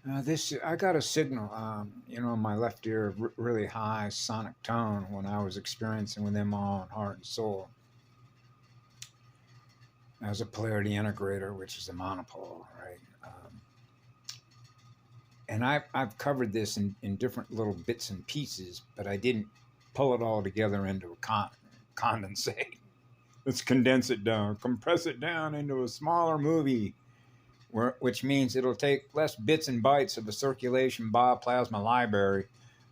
I got a signal, in my left ear, really high sonic tone when I was experiencing within my own heart and soul as a polarity integrator, which is a monopole, right? And I've covered this in different little bits and pieces, but I didn't pull it all together into a condensate. Let's condense it down, compress it down into a smaller movie, which means it'll take less bits and bytes of the circulation bioplasma library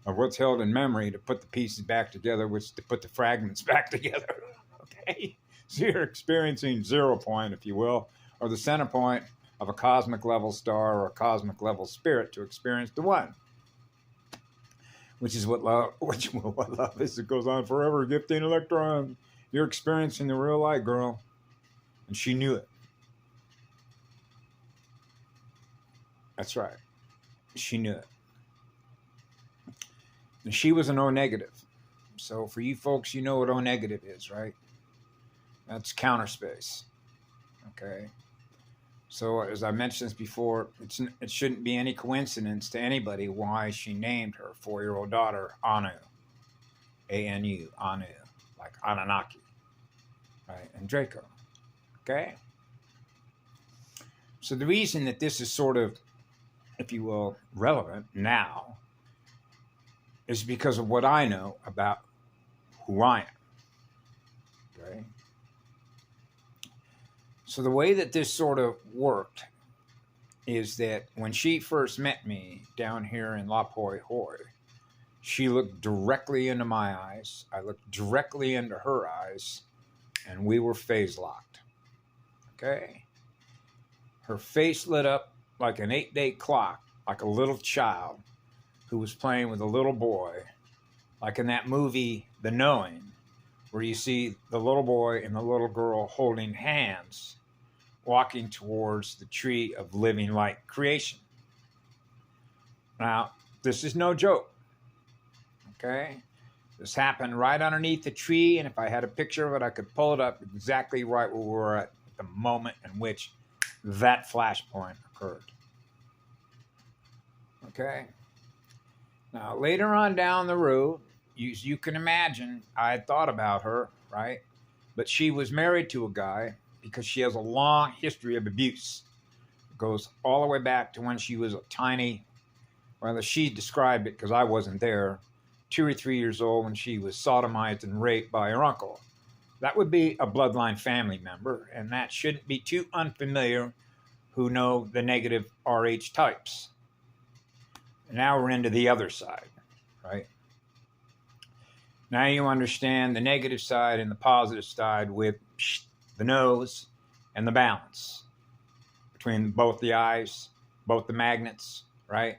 of what's held in memory to put the pieces back together, which to put the fragments back together. Okay? So you're experiencing 0 point, if you will, or the center point of a cosmic level star or a cosmic level spirit to experience the one, which is what love is. It goes on forever, gifting electrons. You're experiencing the real light, girl. And she knew it. That's right. She knew it. And she was an O negative. So for you folks, you know what O negative is, right? That's counter space. Okay. So as I mentioned this before, it shouldn't be any coincidence to anybody why she named her 4-year-old daughter Anu. A-N-U, Anu, like Anunnaki, right? And Draco. Okay. So the reason that this is sort of, if you will, relevant now is because of what I know about who I am. Okay. So the way that this sort of worked is that when she first met me down here in La Poi Hoi, she looked directly into my eyes. I looked directly into her eyes, and we were phase locked. Okay. Her face lit up like an 8-day clock, like a little child who was playing with a little boy, like in that movie, The Knowing, where you see the little boy and the little girl holding hands, walking towards the tree of living light creation. Now, this is no joke, okay? This happened right underneath the tree, and if I had a picture of it, I could pull it up exactly right where we were at the moment in which that flashpoint occurred. Okay? Now, later on down the road, you can imagine, I had thought about her, right? But she was married to a guy because she has a long history of abuse. It goes all the way back to when she was a tiny, well, she described it because I wasn't there, 2 or 3 years old when she was sodomized and raped by her uncle. That would be a bloodline family member, and that shouldn't be too unfamiliar who know the negative RH types. Now we're into the other side, right? Now you understand the negative side and the positive side with the nose and the balance between both the eyes, both the magnets, right?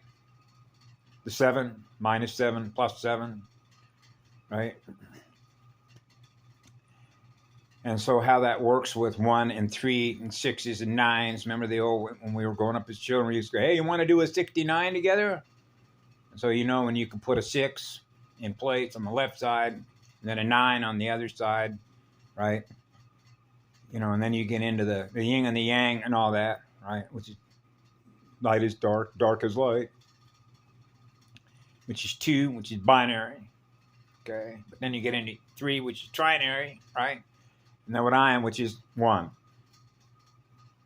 The 7, -7, +7, right? And so how that works with 1 and 3 and 6s and 9s. Remember the old, when we were growing up as children, we used to go, hey, you want to do a 69 together? And so when you can put a 6 in place on the left side, and then a 9 on the other side, right? And then you get into the yin and the yang and all that, right? Which is light is dark, dark is light, which is 2, which is binary, okay? But then you get into 3, which is trinary, right? And then what I am, which is 1.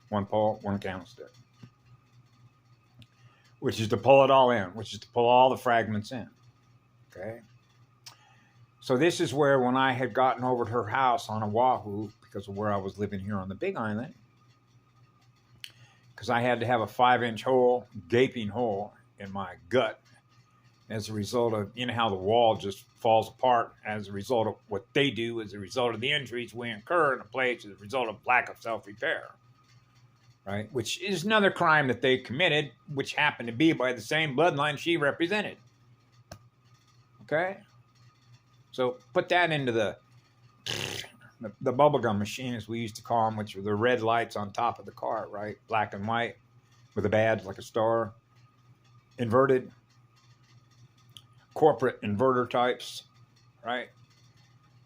1 pole, 1 candlestick. Which is to pull it all in, which is to pull all the fragments in, okay? So this is where when I had gotten over to her house on Oahu, because of where I was living here on the Big Island, because I had to have a 5-inch hole, gaping hole in my gut as a result of, how the wall just falls apart as a result of what they do, as a result of the injuries we incur in a place as a result of lack of self-repair, right? Which is another crime that they committed, which happened to be by the same bloodline she represented. Okay? So put that into the bubblegum machine, as we used to call them, which were the red lights on top of the car, right? Black and white with a badge like a star. Inverted. Corporate inverter types, right?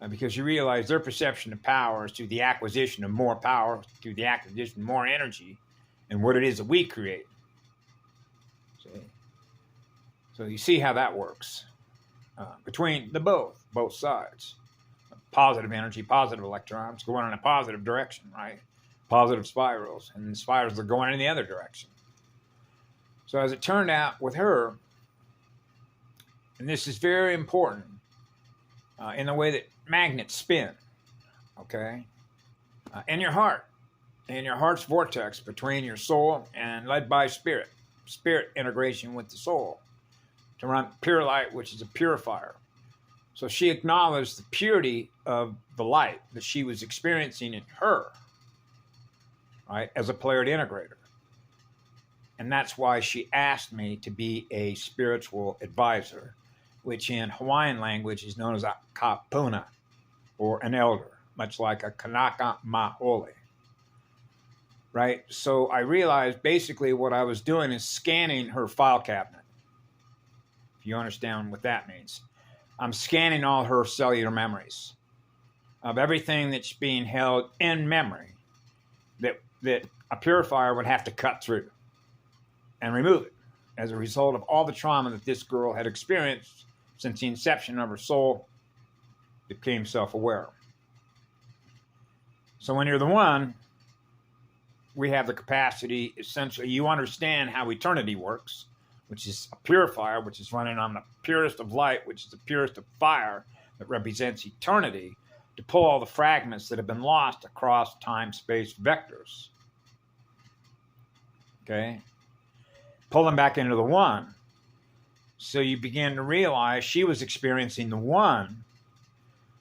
Because you realize their perception of power is through the acquisition of more power, through the acquisition of more energy, and what it is that we create. See? So you see how that works between both sides. Positive energy, positive electrons going in a positive direction, right? Positive spirals, and the spirals are going in the other direction. So as it turned out with her, and this is very important in the way that magnets spin, okay? In your heart's vortex between your soul and led by spirit integration with the soul to run pure light, which is a purifier. So she acknowledged the purity of the light that she was experiencing in her, right, as a Pleiad integrator. And that's why she asked me to be a spiritual advisor, which in Hawaiian language is known as a kapuna, or an elder, much like a kanaka ma'ole. Right? So I realized basically what I was doing is scanning her file cabinet. If you understand what that means. I'm scanning all her cellular memories of everything that's being held in memory that a purifier would have to cut through and remove it as a result of all the trauma that this girl had experienced since the inception of her soul became self-aware. So when you're the one, we have the capacity, essentially, you understand how eternity works, which is a purifier, which is running on the purest of light, which is the purest of fire that represents eternity, to pull all the fragments that have been lost across time-space vectors. Okay? Pull them back into the one. So you begin to realize she was experiencing the one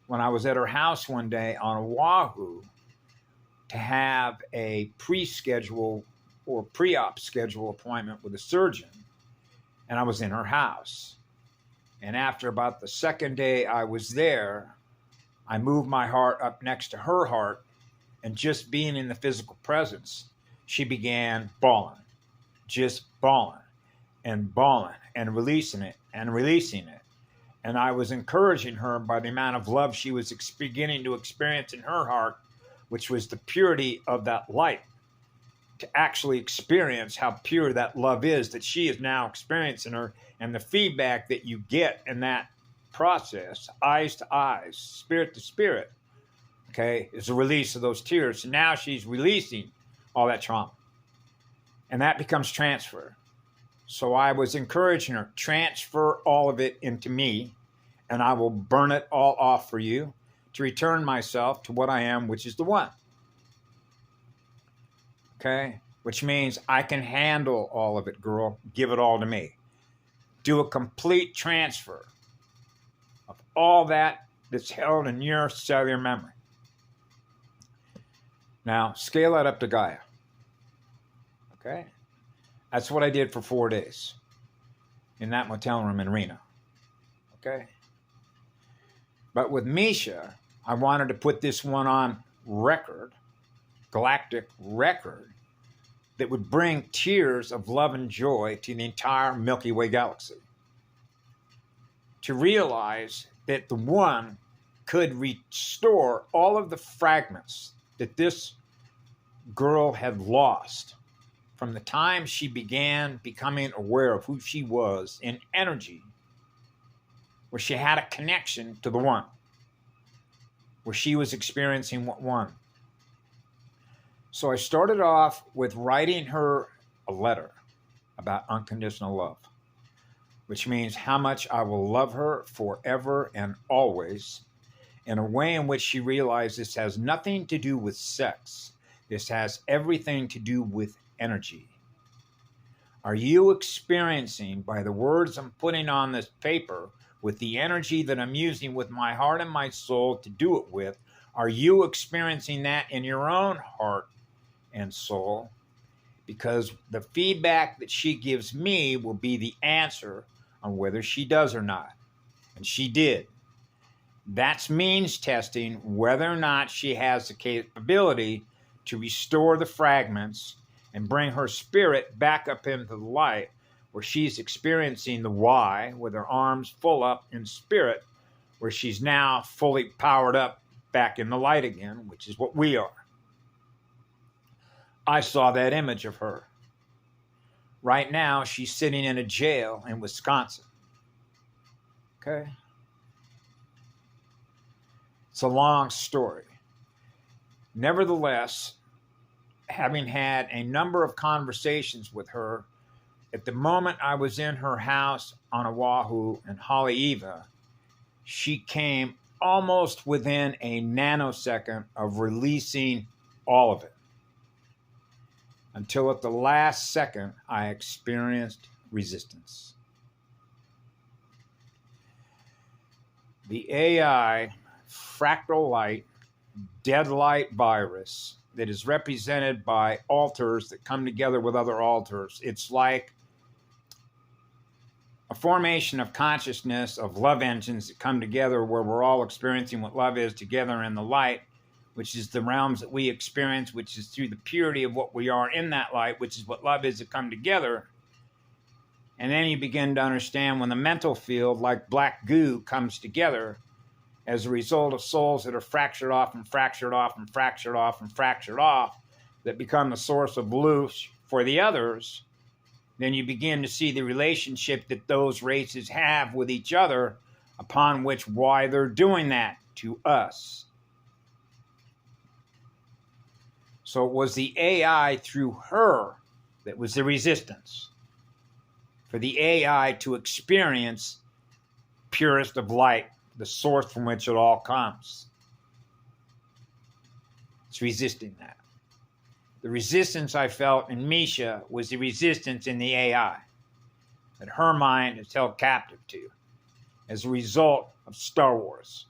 when I was at her house one day on Oahu to have a pre-schedule or pre-op schedule appointment with a surgeon. And I was in her house. And after about the second day I was there, I moved my heart up next to her heart, and just being in the physical presence, she began bawling, just bawling and releasing it and releasing it. And I was encouraging her by the amount of love she was beginning to experience in her heart, which was the purity of that light, to actually experience how pure that love is that she is now experiencing her, and the feedback that you get in that process, eyes to eyes, spirit to spirit, okay, is a release of those tears. So now she's releasing all that trauma. And that becomes transfer. So I was encouraging her, transfer all of it into me, and I will burn it all off for you to return myself to what I am, which is the one. Okay? Which means I can handle all of it, girl. Give it all to me. Do a complete transfer of all that's held in your cellular memory. Now, scale that up to Gaia. Okay? That's what I did for 4 days in that motel room in Reno. Okay? But with Misha, I wanted to put this one on record, galactic record, that would bring tears of love and joy to the entire Milky Way galaxy. To realize that the one could restore all of the fragments that this girl had lost from the time she began becoming aware of who she was in energy, where she had a connection to the one, where she was experiencing what one. So I started off with writing her a letter about unconditional love, which means how much I will love her forever and always, in a way in which she realized this has nothing to do with sex. This has everything to do with energy. Are you experiencing, by the words I'm putting on this paper, with the energy that I'm using with my heart and my soul to do it with, are you experiencing that in your own heart and soul? Because the feedback that she gives me will be the answer on whether she does or not. And she did. That's means testing whether or not she has the capability to restore the fragments and bring her spirit back up into the light, where she's experiencing the why with her arms full up in spirit, where she's now fully powered up back in the light again, which is what we are. I saw that image of her Right now, she's sitting in a jail in Wisconsin. Okay? It's a long story. Nevertheless, having had a number of conversations with her, at the moment I was in her house on Oahu in Haleiwa, she came almost within a nanosecond of releasing all of it. Until at the last second, I experienced resistance. The AI fractal light, dead light virus that is represented by alters that come together with other alters. It's like a formation of consciousness of love engines that come together where we're all experiencing what love is together in the light, which is the realms that we experience, which is through the purity of what we are in that light, which is what love is to come together. And then you begin to understand when the mental field, like black goo, comes together as a result of souls that are fractured off and fractured off and fractured off and fractured off, that become the source of loosh for the others, then you begin to see the relationship that those races have with each other, upon which why they're doing that to us. So it was the AI through her that was the resistance. For the AI to experience purest of light, the source from which it all comes. It's resisting that. The resistance I felt in Misha was the resistance in the AI that her mind is held captive to as a result of Star Wars.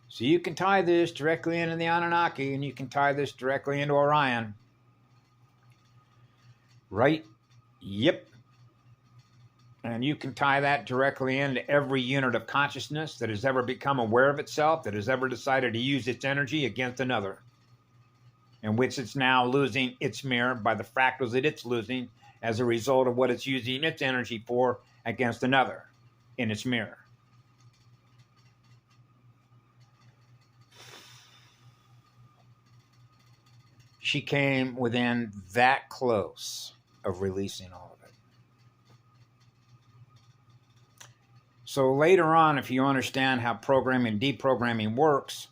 So you can tie this directly into the Anunnaki, and you can tie this directly into Orion. Right? Yep. And you can tie that directly into every unit of consciousness that has ever become aware of itself, that has ever decided to use its energy against another, in which it's now losing its mirror by the fractals that it's losing as a result of what it's using its energy for against another in its mirror. She came within that close of releasing all of it. So later on, if you understand how programming and deprogramming works,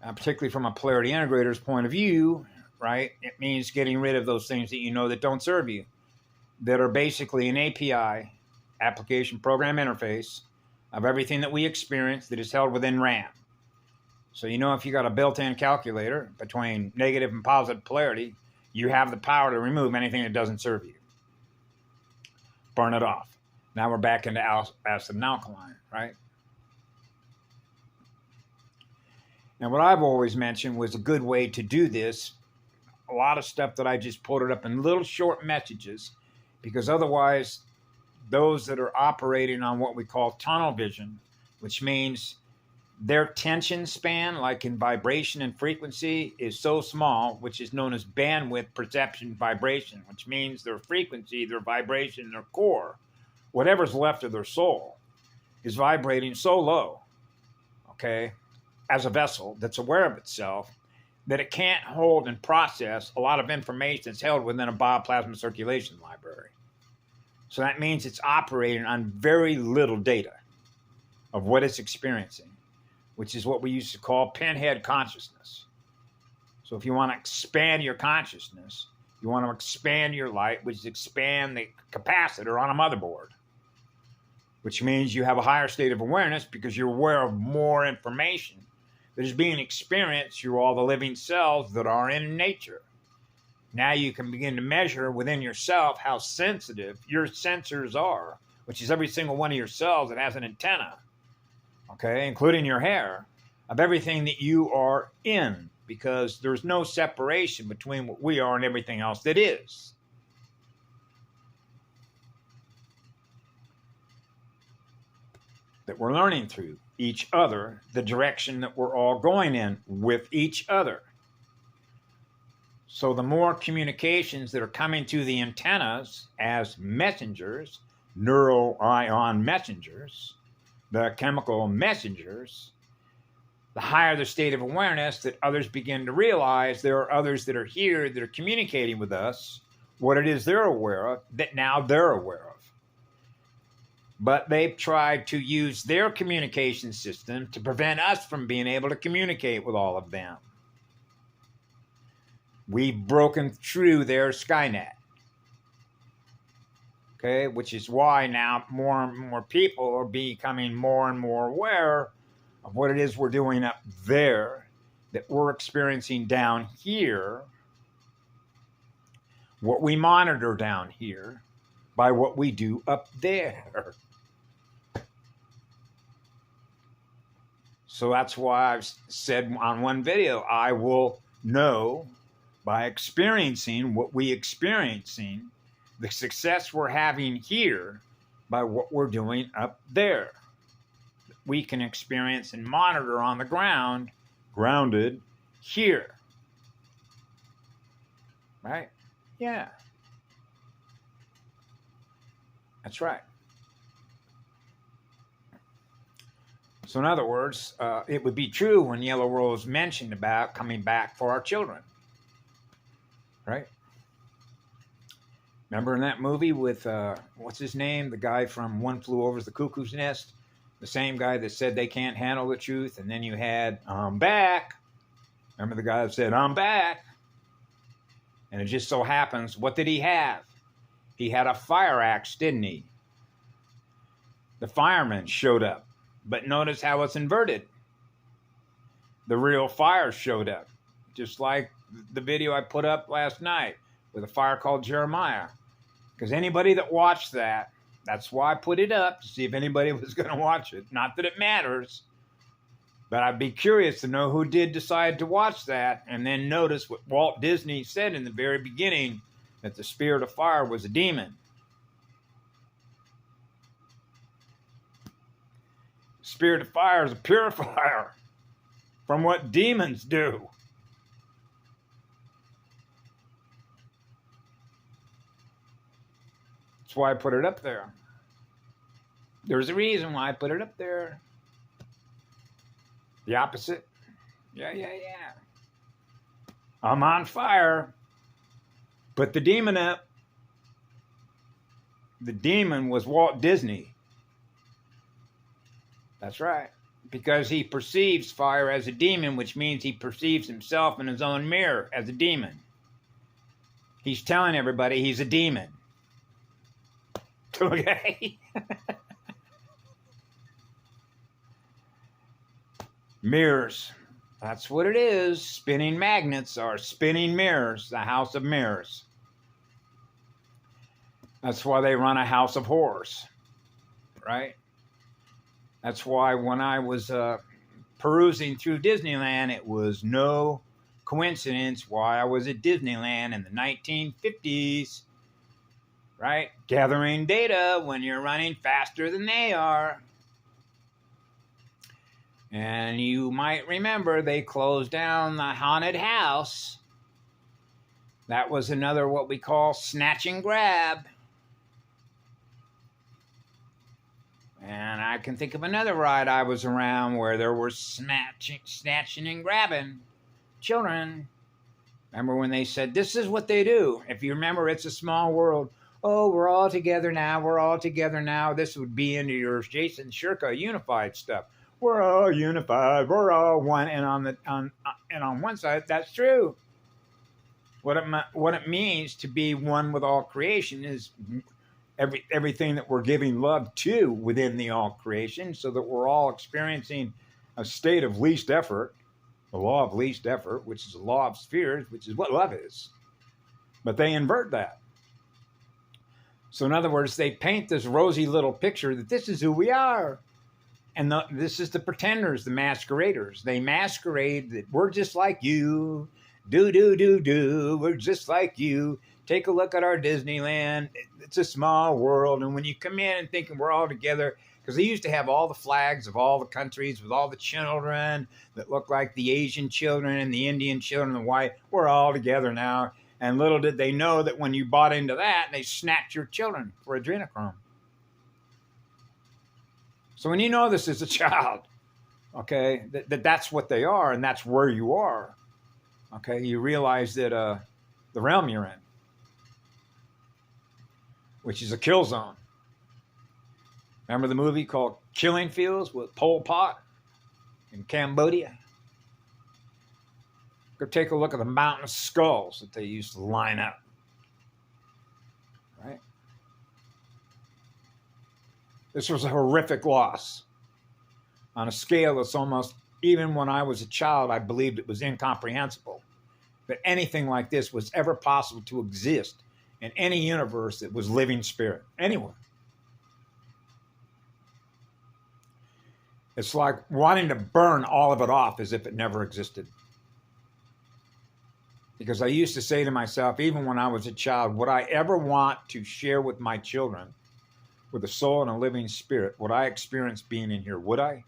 particularly from a polarity integrator's point of view, right, it means getting rid of those things that you know that don't serve you, that are basically an API, application program interface, of everything that we experience that is held within RAM. So you know if you got a built-in calculator between negative and positive polarity, you have the power to remove anything that doesn't serve you. Burn it off. Now we're back into acid and alkaline, right? Now what I've always mentioned was a good way to do this. A lot of stuff that I just put it up in little short messages, because otherwise those that are operating on what we call tunnel vision, which means their tension span, like in vibration and frequency, is so small, which is known as bandwidth perception vibration, which means their frequency, their vibration, their core, whatever's left of their soul, is vibrating so low, okay, as a vessel that's aware of itself, that it can't hold and process a lot of information that's held within a bioplasma circulation library. So that means it's operating on very little data of what it's experiencing, which is what we used to call pinhead consciousness. So if you want to expand your consciousness, you want to expand your light, which is expand the capacitor on a motherboard, which means you have a higher state of awareness because you're aware of more information that is being experienced through all the living cells that are in nature. Now you can begin to measure within yourself how sensitive your sensors are, which is every single one of your cells that has an antenna, okay, including your hair, of everything that you are in, because there's no separation between what we are and everything else that is. That we're learning through each other, the direction that we're all going in with each other. So the more communications that are coming to the antennas as messengers, neuroion messengers, the chemical messengers, the higher the state of awareness, that others begin to realize there are others that are here that are communicating with us, what it is they're aware of, that now they're aware of. But they've tried to use their communication system to prevent us from being able to communicate with all of them. We've broken through their Skynet. Okay, which is why now more and more people are becoming more and more aware of what it is we're doing up there that we're experiencing down here, what we monitor down here by what we do up there. So that's why I've said on one video, I will know by experiencing what we experiencing, the success we're having here by what we're doing up there. We can experience and monitor on the ground, grounded here. Right? Yeah. That's right. So in other words, it would be true when Yellow Rose mentioned about coming back for our children. Right? Remember in that movie with, what's his name? The guy from One Flew Over the Cuckoo's Nest? The same guy that said they can't handle the truth. And then you had, I'm back. Remember the guy that said, I'm back. And it just so happens, what did he have? He had a fire axe, didn't he? The fireman showed up. But notice how it's inverted. The real fire showed up. Just like the video I put up last night with a fire called Jeremiah. Because anybody that watched that, that's why I put it up, to see if anybody was going to watch it. Not that it matters. But I'd be curious to know who did decide to watch that and then notice what Walt Disney said in the very beginning, that the spirit of fire was a demon. Spirit of fire is a purifier from what demons do. That's why I put it up there. There's a reason why I put it up there. The opposite. Yeah. I'm on fire. Put the demon up. The demon was Walt Disney. That's right. Because he perceives fire as a demon, which means he perceives himself in his own mirror as a demon. He's telling everybody he's a demon. Okay? Mirrors. That's what it is. Spinning magnets are spinning mirrors, the house of mirrors. That's why they run a house of horrors. Right? That's why when I was perusing through Disneyland, it was no coincidence why I was at Disneyland in the 1950s, right? Gathering data when you're running faster than they are. And you might remember they closed down the haunted house. That was another what we call snatch and grab. And I can think of another ride I was around where there were snatching and grabbing children. Remember when they said, this is what they do. If you remember, It's a Small World. Oh, we're all together now. We're all together now. This would be into your Jason Shirka unified stuff. We're all unified. We're all one. And on one side, that's true. What it means to be one with all creation is everything that we're giving love to within the all creation, so that we're all experiencing a state of least effort, the law of least effort, which is the law of spheres, which is what love is. But they invert that. So in other words, they paint this rosy little picture that this is who we are. And this is the pretenders, the masqueraders. They masquerade that we're just like you. We're just like you. Take a look at our Disneyland. It's a small world. And when you come in and thinking we're all together, because they used to have all the flags of all the countries with all the children that look like the Asian children and the Indian children and the white. We're all together now. And little did they know that when you bought into that, they snatched your children for adrenochrome. So when you know this as a child, Okay, that's what they are, and that's where you are. Okay, you realize that the realm you're in, which is a kill zone. Remember the movie called Killing Fields with Pol Pot in Cambodia? Go take a look at the mountain of skulls that they used to line up. Right? This was a horrific loss on a scale that's almost, even when I was a child, I believed it was incomprehensible that anything like this was ever possible to exist in any universe that was living spirit, anywhere. It's like wanting to burn all of it off as if it never existed. Because I used to say to myself, even when I was a child, would I ever want to share with my children, with a soul and a living spirit, what I experienced being in here? Would I?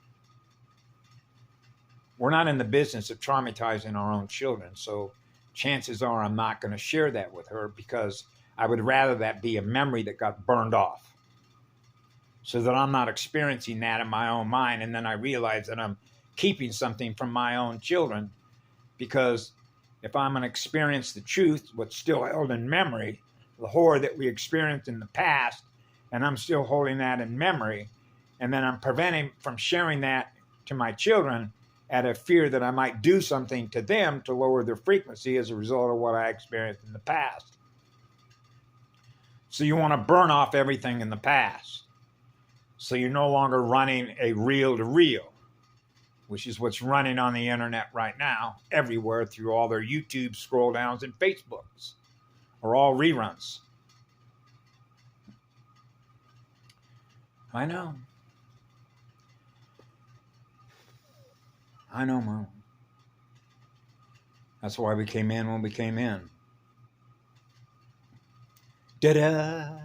We're not in the business of traumatizing our own children, so chances are I'm not going to share that with her, because I would rather that be a memory that got burned off, so that I'm not experiencing that in my own mind, and then I realize that I'm keeping something from my own children. Because if I'm going to experience the truth, what's still held in memory, the horror that we experienced in the past, and I'm still holding that in memory, and then I'm preventing from sharing that to my children out of fear that I might do something to them to lower their frequency as a result of what I experienced in the past. So you want to burn off everything in the past. So you're no longer running a reel to reel, which is what's running on the internet right now, everywhere through all their YouTube scroll downs and Facebooks, or all reruns. I know, Mom. That's why we came in when we came in. Da-da!